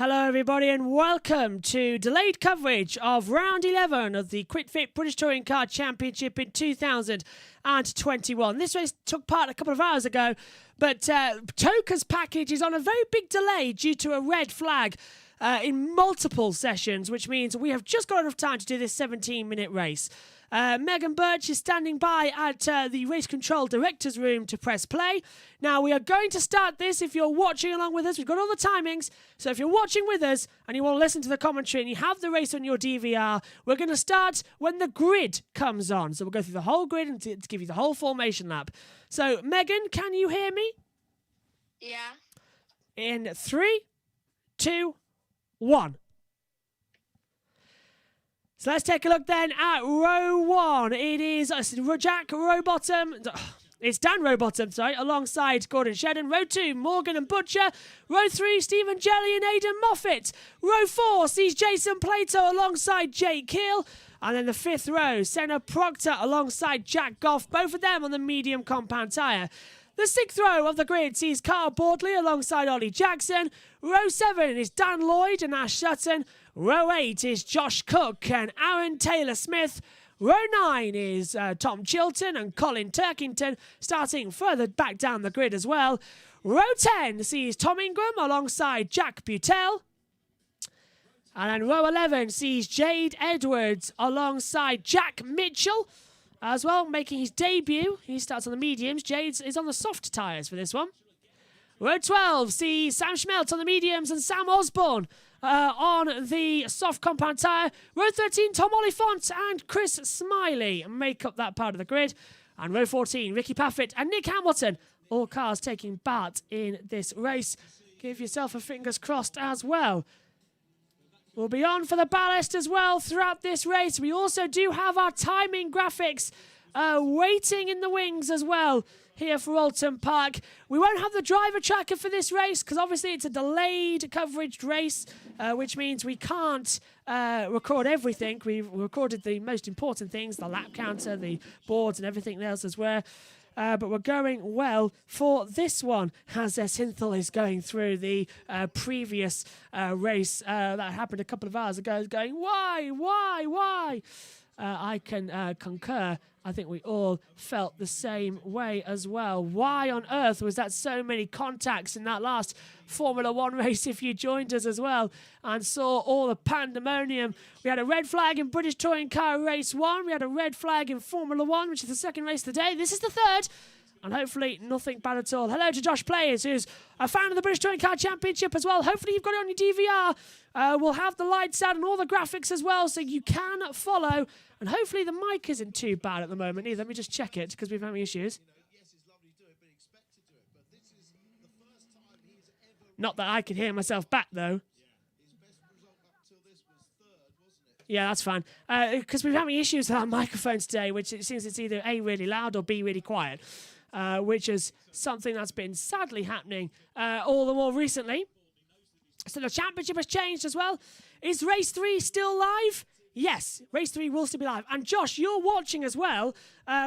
Hello everybody and welcome to delayed coverage of round 11 of the Quit Fit British Touring Car Championship in 2021. This race took part a couple of hours ago, but Toka's package is on a very big delay due to a red flag in multiple sessions, which means we have just got enough time to do this 17-minute race. Megan Birch is standing by at the race control director's room to press play. Now, we are going to start this. If you're watching along with us, we've got all the timings. So if you're watching with us and you want to listen to the commentary and you have the race on your DVR, we're going to start when the grid comes on. So we'll go through the whole grid and to give you the whole formation lap. So, Megan, can you hear me? Yeah. In 3, 2, 1. So let's take a look then at row 1. It is Jack Rowbottom. It's Dan Rowbottom, alongside Gordon Shedden. Row 2, Morgan and Butcher. Row 3, Stephen Jelly and Aidan Moffat. Row 4 sees Jason Plato alongside Jake Keel. And then the 5th row, Senna Proctor alongside Jack Goff, both of them on the medium compound tyre. The 6th row of the grid sees Carl Bordley alongside Ollie Jackson. Row 7 is Dan Lloyd and Ash Sutton. Row 8 is Josh Cook and Aaron Taylor-Smith. Row 9 is Tom Chilton and Colin Turkington, starting further back down the grid as well. Row 10 sees Tom Ingram alongside Jack Butel. And then row 11 sees Jade Edwards alongside Jack Mitchell as well, making his debut. He starts on the mediums. Jade is on the soft tyres for this one. Row 12 sees Sam Schmeltz on the mediums and Sam Osborne on the soft compound tyre. Row 13, Tom Oliphant and Chris Smiley make up that part of the grid. And row 14, Ricky Paffett and Nick Hamilton, all cars taking part in this race. Give yourself a fingers crossed as well. We'll be on for the ballast as well throughout this race. We also do have our timing graphics waiting in the wings as well here for Oulton Park. We won't have the driver tracker for this race because obviously it's a delayed coverage race, which means we can't record everything. We've recorded the most important things, the lap counter, the boards and everything else as well. But we're going well for this one as Synthel is going through the previous race that happened a couple of hours ago, going, why? I can concur. I think we all felt the same way as well. Why on earth was that so many contacts in that last Formula 1 race if you joined us as well and saw all the pandemonium? We had a red flag in British Touring Car Race 1. We had a red flag in Formula 1, which is the second race of the day. This is the third. And hopefully nothing bad at all. Hello to Josh Players, who's a fan of the British Touring Car Championship as well. Hopefully you've got it on your DVR. We'll have the lights out and all the graphics as well, so you can follow. And hopefully the mic isn't too bad at the moment either. Let me just check it, because we've had issues. Not that I can hear myself back, though. Yeah, that's fine. Because we've had issues with our microphones today, which it seems it's either A, really loud or B, really quiet. Which is something that's been sadly happening all the more recently. So the championship has changed as well. Is race 3 still live? Yes, race 3 will still be live. And Josh, you're watching as well,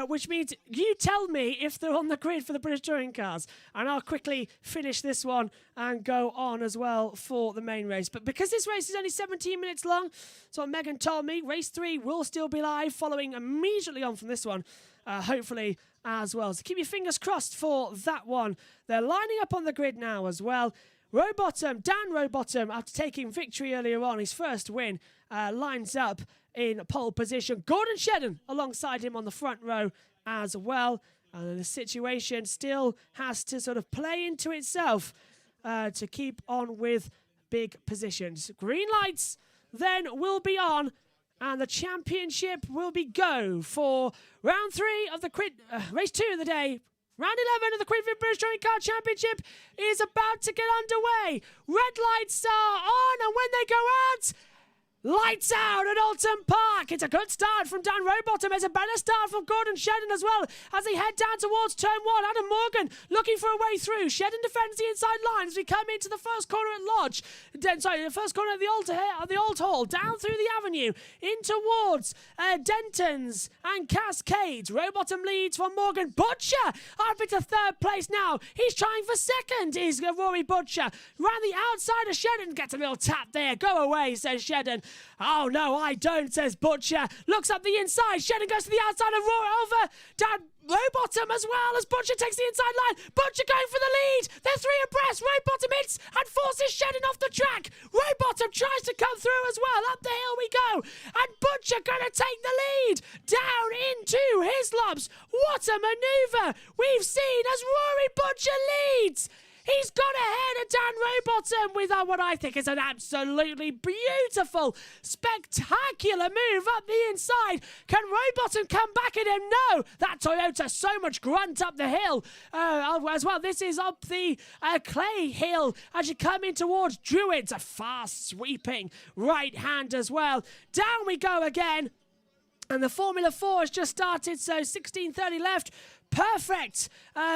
which means you tell me if they're on the grid for the British Touring Cars. And I'll quickly finish this one and go on as well for the main race. But because this race is only 17 minutes long, so what Megan told me, race 3 will still be live, following immediately on from this one, hopefully as well. So keep your fingers crossed for that one. They're lining up on the grid now as well. Rowbottom, Dan Rowbottom, after taking victory earlier on, his first win, lines up in pole position. Gordon Shedden alongside him on the front row as well. And the situation still has to sort of play into itself to keep on with big positions. Green lights then will be on, and the championship will be go for round 3 of the race 2 of the day. Round 11 of the Quit Fit British Touring Car Championship is about to get underway. Red lights are on, and when they go out, Lights out at Oulton Park. It's a good start from Dan Rowbottom. It's a better start from Gordon Shedden as well as they head down towards turn one. Adam Morgan looking for a way through. Shedden defends the inside line as we come into the first corner at Lodge. The first corner of the Old Hall. Down through the avenue in towards Denton's and Cascades. Rowbottom leads from Morgan. Butcher up into third place now. He's trying for second, is Rory Butcher. Round the outside of Shedden. Gets a little tap there. Go away, says Shedden. Oh, no, I don't, says Butcher. Looks up the inside. Shedden goes to the outside of Rory over Dan Rowbottom as well as Butcher takes the inside line. Butcher going for the lead. They're three abreast. Rowbottom hits and forces Shedden off the track. Rowbottom tries to come through as well. Up the hill we go. And Butcher going to take the lead down into Hislop's. What a manoeuvre we've seen as Rory Butcher leads. He's gone ahead of Dan Rowbottom with what I think is an absolutely beautiful, spectacular move up the inside. Can Rowbottom come back at him? No. That Toyota, so much grunt up the hill as well. This is up the Clay Hill as you come in towards Druids. A fast sweeping right hand as well. Down we go again. And the Formula 4 has just started, so 16:30 left. Perfect,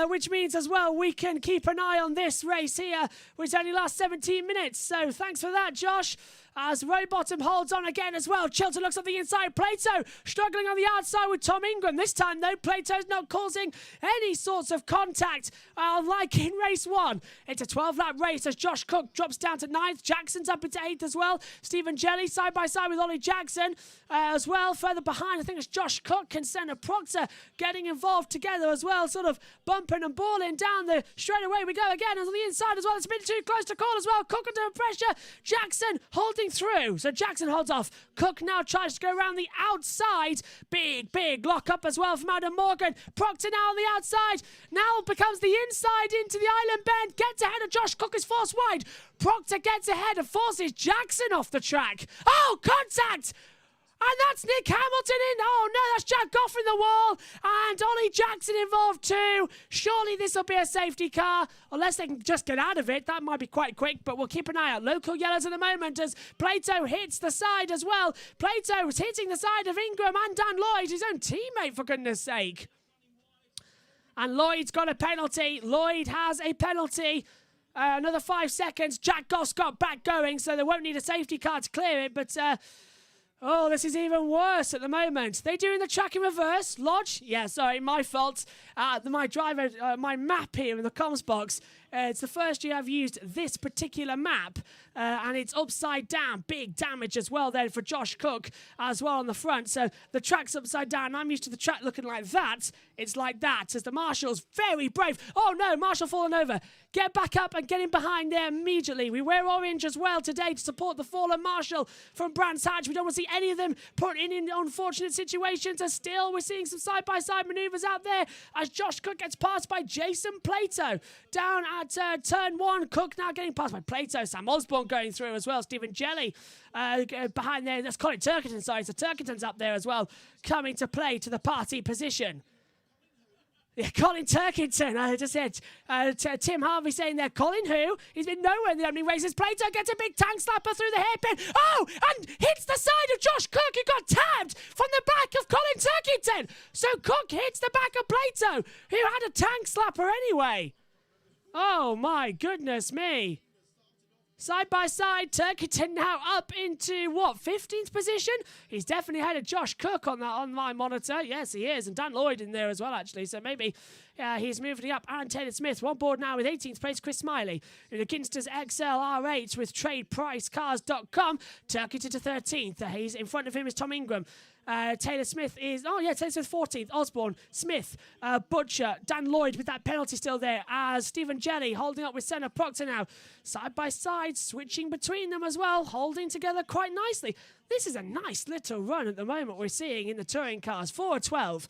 which means as well we can keep an eye on this race here, which only lasts 17 minutes. So thanks for that, Josh. As Rowbottom holds on again as well. Chilton looks at the inside. Plato struggling on the outside with Tom Ingram. This time, though, Plato's not causing any sorts of contact like in race one. It's a 12-lap race as Josh Cook drops down to 9th. Jackson's up into 8th as well. Stephen Jelly side by side with Ollie Jackson as well. Further behind, I think it's Josh Cook and Senna Proctor getting involved together as well, sort of bumping and balling down the straight away. We go again on the inside as well. It's a bit too close to call as well. Cook under pressure. Jackson holding through. So Jackson holds off. Cook now tries to go around the outside. Big lock up as well from Adam Morgan. Proctor now on the outside. Now becomes the inside into the island bend. Gets ahead of Josh Cook, is forced wide. Proctor gets ahead and forces Jackson off the track. Oh, contact! And that's Nick Hamilton in. Oh, no, that's Jack Goff in the wall. And Ollie Jackson involved too. Surely this will be a safety car. Unless they can just get out of it. That might be quite quick, but we'll keep an eye out. Local yellows at the moment as Plato hits the side as well. Plato's hitting the side of Ingram and Dan Lloyd, his own teammate, for goodness sake. And Lloyd's got a penalty. Lloyd has a penalty. Another 5 seconds. Jack Goss got back going, so they won't need a safety car to clear it, but... oh, this is even worse at the moment. They doing the track in reverse? Lodge? Yeah, sorry, my fault. My map here in the comms box. It's the first year I've used this particular map, and it's upside down. Big damage as well then for Josh Cook as well on the front. So the track's upside down. I'm used to the track looking like that. It's like that as the Marshal's very brave. Oh no, Marshall fallen over. Get back up and get in behind there immediately. We wear orange as well today to support the fallen Marshall from Brands Hatch. We don't want to see any of them put in unfortunate situations. And still, we're seeing some side-by-side manoeuvres out there as Josh Cook gets passed by Jason Plato. Down at turn one, Cook now getting passed by Plato. Sam Osborne going through as well. Stephen Jelly behind there. That's Colin Turkington, sorry. So Turkington's up there as well, coming to play to the party position. Yeah, Colin Turkington, I just said. Tim Harvey saying there, Colin who? He's been nowhere in the opening races. Plato gets a big tank slapper through the hairpin. Oh, and hits the side of Josh Cook, who got tabbed from the back of Colin Turkington. So Cook hits the back of Plato, who had a tank slapper anyway. Oh, my goodness me. Side by side, Turkington now up into, 15th position? He's definitely ahead of Josh Cook on my monitor. Yes, he is. And Dan Lloyd in there as well, actually. So maybe he's moving up. Aaron Taylor-Smith, on board now with 18th place. Chris Smiley in the Ginsters XLR8 with TradePriceCars.com. Turkington to 13th. He's in front of him is Tom Ingram. Taylor-Smith is... Oh, yeah, Taylor-Smith 14th. Osborne, Smith, Butcher, Dan Lloyd with that penalty still there. As Stephen Jelly holding up with Senna Proctor now. Side by side, switching between them as well. Holding together quite nicely. This is a nice little run at the moment we're seeing in the touring cars. 4-12.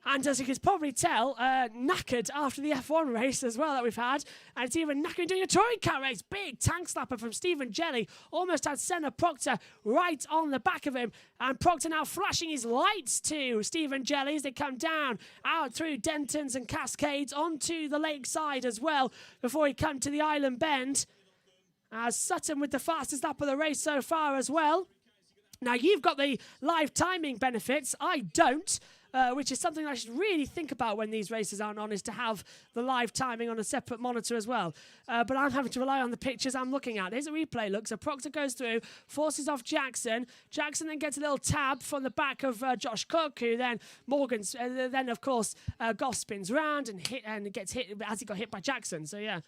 And as you can probably tell, knackered after the F1 race as well that we've had. And it's even knackered doing a touring car race. Big tank slapper from Stephen Jelly. Almost had Senna Proctor right on the back of him. And Proctor now flashing his lights to Stephen Jelly as they come down out through Denton's and Cascades onto the lakeside as well before he come to the island bend. As Sutton with the fastest lap of the race so far as well. Now, you've got the live timing benefits. I don't, which is something I should really think about when these races aren't on, is to have the live timing on a separate monitor as well. But I'm having to rely on the pictures I'm looking at. Here's a replay look. So Proctor goes through, forces off Jackson. Jackson then gets a little tab from the back of Josh Cook, who then Morgan's, then of course Goff spins round and gets hit as he got hit by Jackson. So yeah.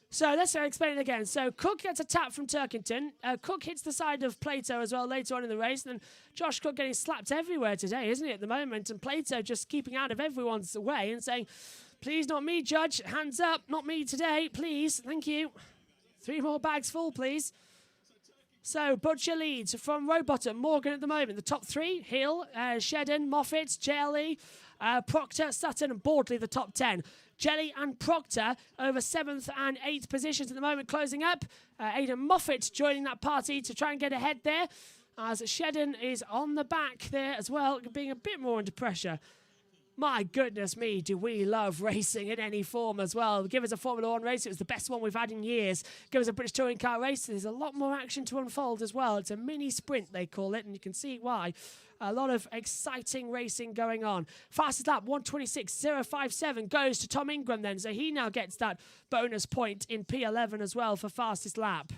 So let's explain it again. So Cook gets a tap from Turkington. Cook hits the side of Plato as well later on in the race. And then Josh Cook getting slapped everywhere today, isn't he, at the moment? And Plato just keeping out of everyone's way and saying, please, not me, Judge. Hands up. Not me today. Please. Thank you. 3 more bags full, please. So Butcher leads from Rowbottom. Morgan at the moment. The top 3, Hill, Shedden, Moffat, JLE, Proctor, Sutton and Bordley, the top 10. Jelly and Proctor over 7th and 8th positions at the moment, closing up. Aidan Moffat joining that party to try and get ahead there, as Shedden is on the back there as well, being a bit more under pressure. My goodness me, do we love racing in any form as well. Give us a Formula 1 race. It was the best one we've had in years. Give us a British Touring Car race. There's a lot more action to unfold as well. It's a mini sprint, they call it, and you can see why. A lot of exciting racing going on. Fastest lap, 1:26.057, goes to Tom Ingram then. So he now gets that bonus point in P11 as well for fastest lap.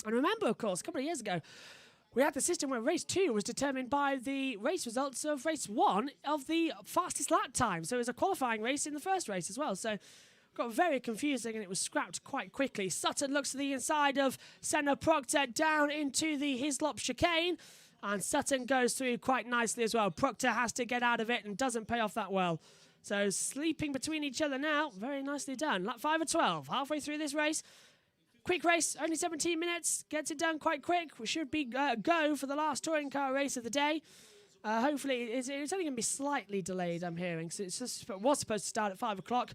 And remember, of course, a couple of years ago, we had the system where race 2 was determined by the race results of race 1 of the fastest lap time. So it was a qualifying race in the first race as well. So got very confusing and it was scrapped quite quickly. Sutton looks to the inside of Senna Proctor down into the Hislop chicane. And Sutton goes through quite nicely as well. Proctor has to get out of it and doesn't pay off that well. So sleeping between each other now. Very nicely done. Lap 5 of 12. Halfway through this race. Quick race, only 17 minutes. Gets it done quite quick. We should be go for the last touring car race of the day. Hopefully, it's only going to be slightly delayed, I'm hearing. So it was supposed to start at 5 o'clock.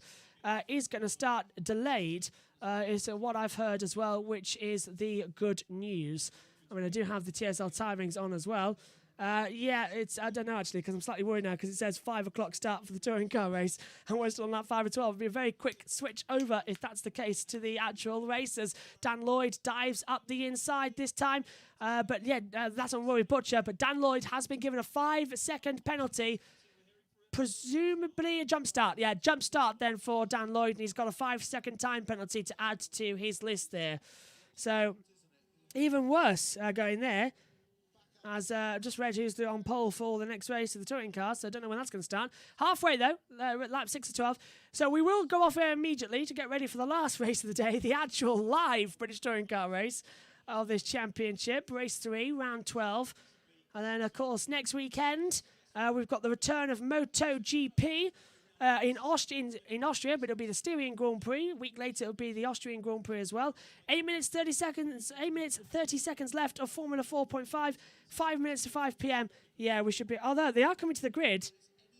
Is going to start delayed, is what I've heard as well, which is the good news. I mean, I do have the TSL timings on as well. Yeah, I don't know actually, because I'm slightly worried now because it says 5 o'clock start for the touring car race and we're still on that 5 of 12. It'll be a very quick switch over if that's the case to the actual races. Dan Lloyd dives up the inside this time. But yeah, that's on Rory Butcher. But Dan Lloyd has been given a 5-second penalty. Presumably a jump start. Yeah, jump start then for Dan Lloyd. And he's got a 5-second time penalty to add to his list there. So even worse going there. As I've just read who's on pole for the next race of the touring car, so I don't know when that's going to start. Halfway, though, at lap 6 of 12. So we will go off air immediately to get ready for the last race of the day, the actual live British touring car race of this championship. Race 3, round 12. And then, of course, next weekend, we've got the return of MotoGP. In Austria, but it'll be the Styrian Grand Prix. A week later, it'll be the Austrian Grand Prix as well. 8 minutes 30 seconds left of Formula 4.5. 5 minutes to 5 p.m. Yeah, we should be. Although they are coming to the grid.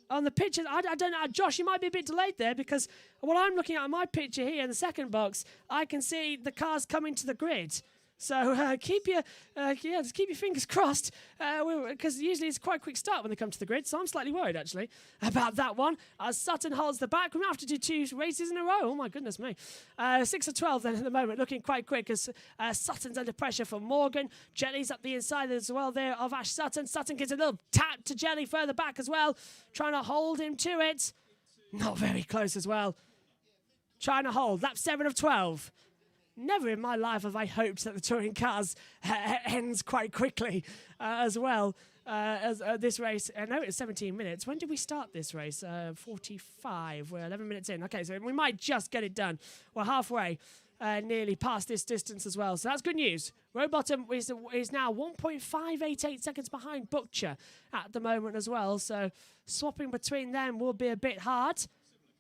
On the pictures, I don't know. Josh, you might be a bit delayed there because what I'm looking at on my picture here in the second box, I can see the cars coming to the grid. So keep your fingers crossed because usually it's quite a quick start when they come to the grid. So I'm slightly worried actually about that one. As Sutton holds the back, we might have to do 2 races in a row. Oh my goodness me! 6 of 12 then at the moment, looking quite quick as Sutton's under pressure from Morgan. Jelly's up the inside as well there of Ash Sutton. Sutton gives a little tap to Jelly further back as well, trying to hold him to it. Not very close as well. Trying to hold. Lap 7 of 12. Never in my life have I hoped that the touring cars ends quite quickly as well as this race. I know it's 17 minutes. When did we start this race? 45. We're 11 minutes in. Okay, so we might just get it done. We're halfway, nearly past this distance as well. So that's good news. Rowbottom is now 1.588 seconds behind Butcher at the moment as well. So swapping between them will be a bit hard.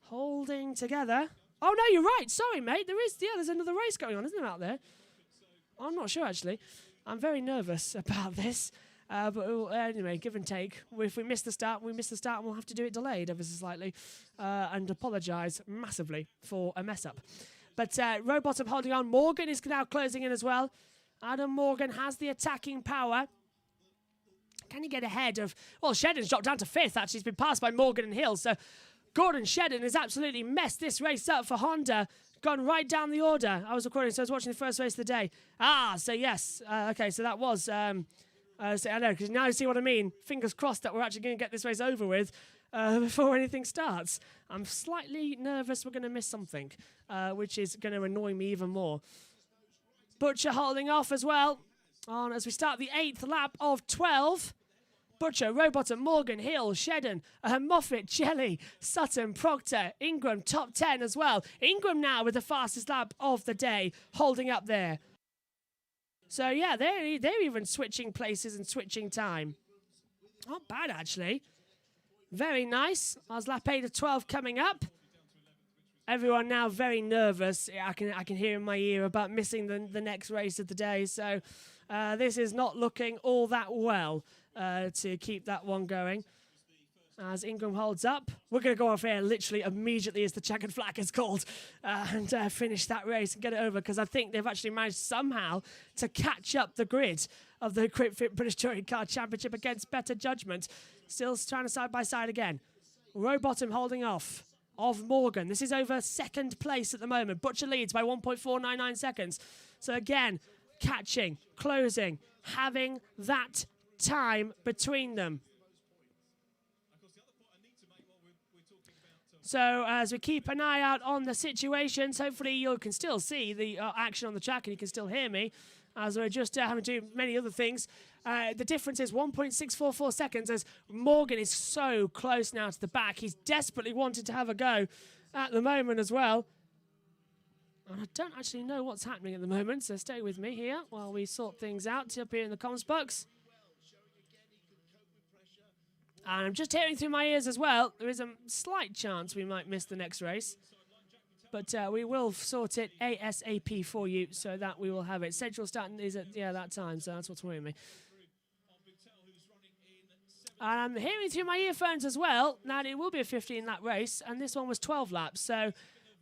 Holding together. Oh, no, you're right. Sorry, mate. There's another race going on, isn't there, out there? I'm not sure, actually. I'm very nervous about this. But anyway, give and take. If we miss the start, we miss the start, and we'll have to do it delayed ever so slightly and apologise massively for a mess-up. But Rowbottom holding on. Morgan is now closing in as well. Adam Morgan has the attacking power. Can he get ahead of... Well, Shedden's dropped down to 5th, actually. He's been passed by Morgan and Hill, so... Gordon Shedden has absolutely messed this race up for Honda. Gone right down the order. I was recording, so I was watching the first race of the day. So yes. Okay, so that was So I know, because now you see what I mean. Fingers crossed that we're actually going to get this race over with before anything starts. I'm slightly nervous we're going to miss something, which is going to annoy me even more. Butcher holding off as well on as we start the 8th lap of 12. Butcher, Rowbottom, Morgan, Hill, Shedden, Moffat, Jelly, Sutton, Proctor, Ingram, top 10 as well. Ingram now with the fastest lap of the day, holding up there. So yeah, they're even switching places and switching time. Not bad, actually. Very nice. As lap 8 of 12 coming up. Everyone now very nervous. I can hear in my ear about missing the next race of the day. So this is not looking all that well to keep that one going. As Ingram holds up, we're going to go off air literally immediately as the checkered flag is called and finish that race and get it over, because I think they've actually managed somehow to catch up the grid of the Quick Fit British Touring Car Championship against better judgment. Still trying to side by side again. Rowbottom holding off of Morgan. This is over second place at the moment. Butcher leads by 1.499 seconds. So again, catching, closing, having that time between them. So as we keep an eye out on the situations, hopefully you can still see the action on the track and you can still hear me as we're just having to do many other things. The difference is 1.644 seconds as Morgan is so close now to the back. He's desperately wanted to have a go at the moment as well. And I don't actually know what's happening at the moment, so stay with me here while we sort things out up here in the comms box. And I'm just hearing through my ears as well, there is a slight chance we might miss the next race. But we will sort it ASAP for you so that we will have it. Central starting is at that time, so that's what's worrying me. And I'm hearing through my earphones as well. Now, it will be a 15-lap race, and this one was 12 laps. So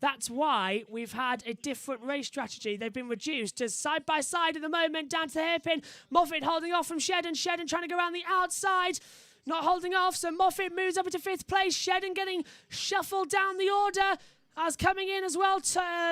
that's why we've had a different race strategy. They've been reduced to side-by-side at the moment, down to the hairpin. Moffat holding off from Shedden. Shedden trying to go around the outside. Not holding off, so Moffat moves up into 5th place. Shedden getting shuffled down the order. As coming in as well,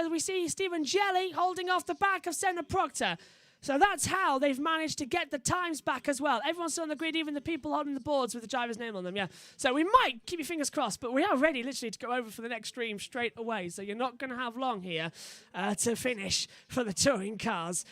we see Stephen Jelly holding off the back of Senna Proctor. So that's how they've managed to get the times back as well. Everyone's still on the grid, even the people holding the boards with the driver's name on them, yeah. So we might keep your fingers crossed, but we are ready literally to go over for the next stream straight away. So you're not going to have long here to finish for the touring cars.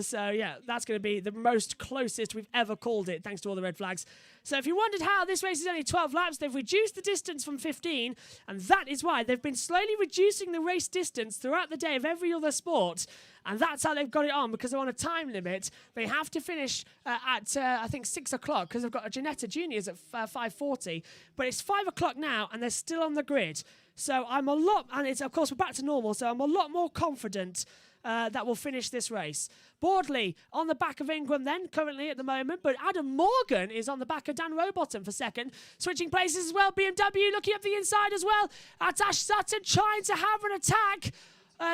So, yeah, that's going to be the most closest we've ever called it, thanks to all the red flags. So if you wondered how this race is only 12 laps, they've reduced the distance from 15, and that is why they've been slowly reducing the race distance throughout the day of every other sport, and that's how they've got it on, because they're on a time limit. They have to finish at, I think, 6 o'clock, because they've got a Janetta Juniors at 5:40, but it's 5 o'clock now, and they're still on the grid. So I'm a lot, and it's, of course, we're back to normal, so I'm a lot more confident that will finish this race. Boardley on the back of Ingram then, currently at the moment, but Adam Morgan is on the back of Dan Rowbottom for second. Switching places as well, BMW looking up the inside as well. That's Ash Sutton trying to have an attack.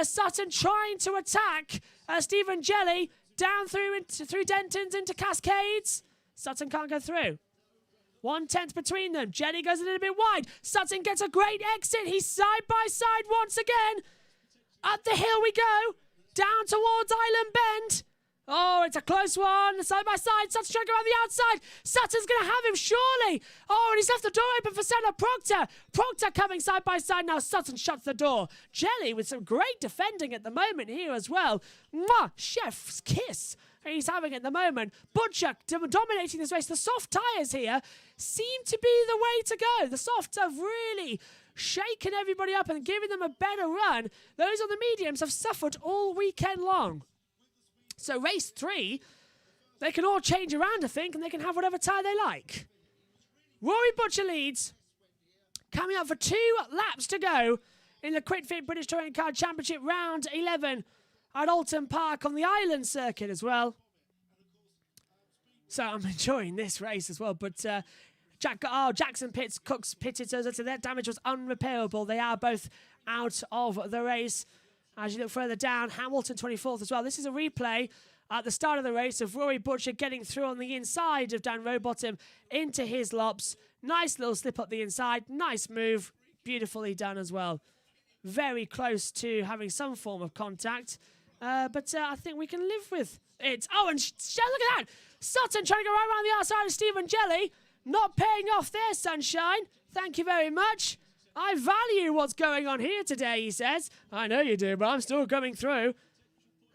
Sutton trying to attack Stephen Jelly down through Dentons into Cascades. Sutton can't go through. 1/10 between them. Jelly goes a little bit wide. Sutton gets a great exit. He's side by side once again. Up the hill we go. Down towards Island Bend. Oh, it's a close one. Side by side. Sutton's trying to go around the outside. Sutton's going to have him, surely. Oh, and he's left the door open for Senna Proctor. Proctor coming side by side now. Sutton shuts the door. Jelly with some great defending at the moment here as well. Mwah! Chef's kiss he's having at the moment. Butcher dominating this race. The soft tyres here seem to be the way to go. The softs have really shaking everybody up and giving them a better run. Those on the mediums have suffered all weekend long. So race 3, they can all change around, I think, and they can have whatever tyre they like. Rory Butcher leads, coming up for 2 laps to go in the Quick Fit British Touring Car Championship round 11 at Oulton Park on the Island Circuit as well. So I'm enjoying this race as well, but Jackson Pitts, Cooks pitted, so their damage was unrepairable. They are both out of the race. As you look further down, Hamilton 24th as well. This is a replay at the start of the race of Rory Butcher getting through on the inside of Dan Rowbottom into his lops. Nice little slip up the inside. Nice move. Beautifully done as well. Very close to having some form of contact. But I think we can live with it. Oh, and look at that. Sutton trying to go right around the outside of Stephen Jelly. Not paying off there, Sunshine. Thank you very much. I value what's going on here today, he says. I know you do, but I'm still coming through.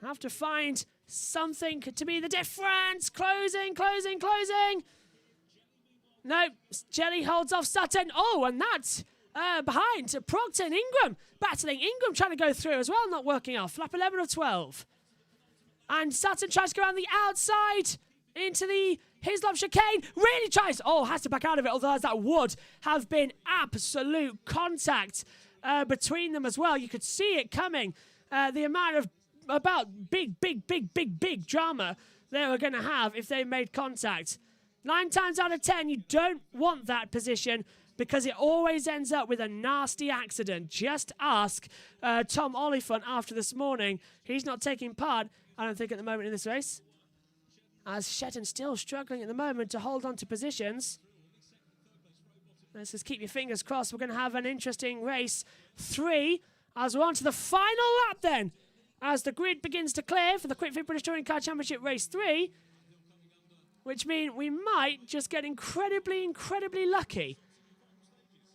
Have to find something to be the difference. Closing. No, Jelly holds off Sutton. Oh, and that's behind Proctor and Ingram. Battling Ingram trying to go through as well, not working off. Flap 11 of 12. And Sutton tries to go around the outside into the Hislop chicane. Really tries. Oh, has to back out of it, although that would have been absolute contact between them as well. You could see it coming. The amount of about big drama they were going to have if they made contact. 9 times out of 10, you don't want that position because it always ends up with a nasty accident. Just ask Tom Oliphant after this morning. He's not taking part, I don't think, at the moment in this race. As Shetton still struggling at the moment to hold on to positions. Let's just keep your fingers crossed. We're going to have an interesting race 3 as we're on to the final lap then. As the grid begins to clear for the Quick Fit British Touring Car Championship Race 3. Which means we might just get incredibly lucky.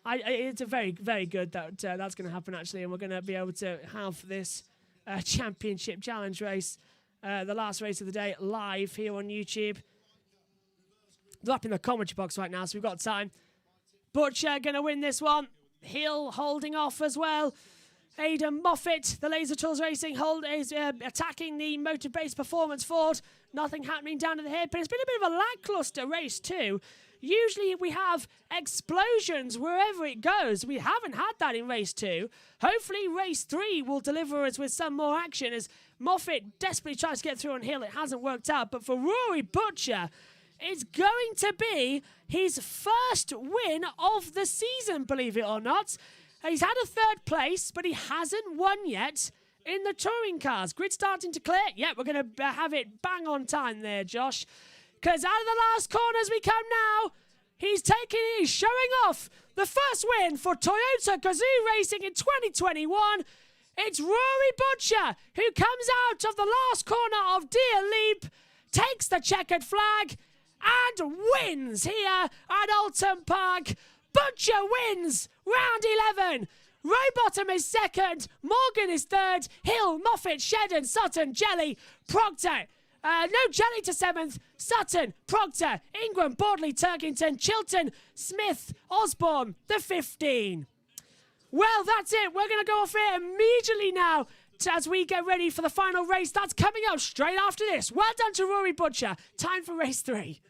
It's a very good that that's going to happen, actually. And we're going to be able to have this championship challenge race, the last race of the day, live here on YouTube. They're up in the commentary box right now, so we've got time. Butcher going to win this one. Hill holding off as well. Aidan Moffat, the Laser Tools Racing, is attacking the motor-based performance Ford. Nothing happening down to the hairpin. It's been a bit of a lackluster race too. Usually we have explosions wherever it goes. We haven't had that in race 2. Hopefully race 3 will deliver us with some more action as Moffat desperately tries to get through on Hill. It hasn't worked out, but for Rory Butcher, it's going to be his first win of the season, believe it or not. He's had a 3rd place, but he hasn't won yet in the touring cars. Grid starting to clear. Yeah, we're going to have it bang on time there, Josh. Because out of the last corners we come now. He's showing off the first win for Toyota Gazoo Racing in 2021. It's Rory Butcher who comes out of the last corner of Deer Leap, takes the checkered flag, and wins here at Oulton Park. Butcher wins round 11. Rowbottom is 2nd. Morgan is 3rd. Hill, Moffat, Shedden, Sutton, Jelly, Proctor. No Jelly to 7th. Sutton, Proctor, Ingram, Bordley, Turkington, Chilton, Smith, Osborne, the 15. Well, that's it. We're going to go off here immediately now as we get ready for the final race. That's coming up straight after this. Well done to Rory Butcher. Time for race 3.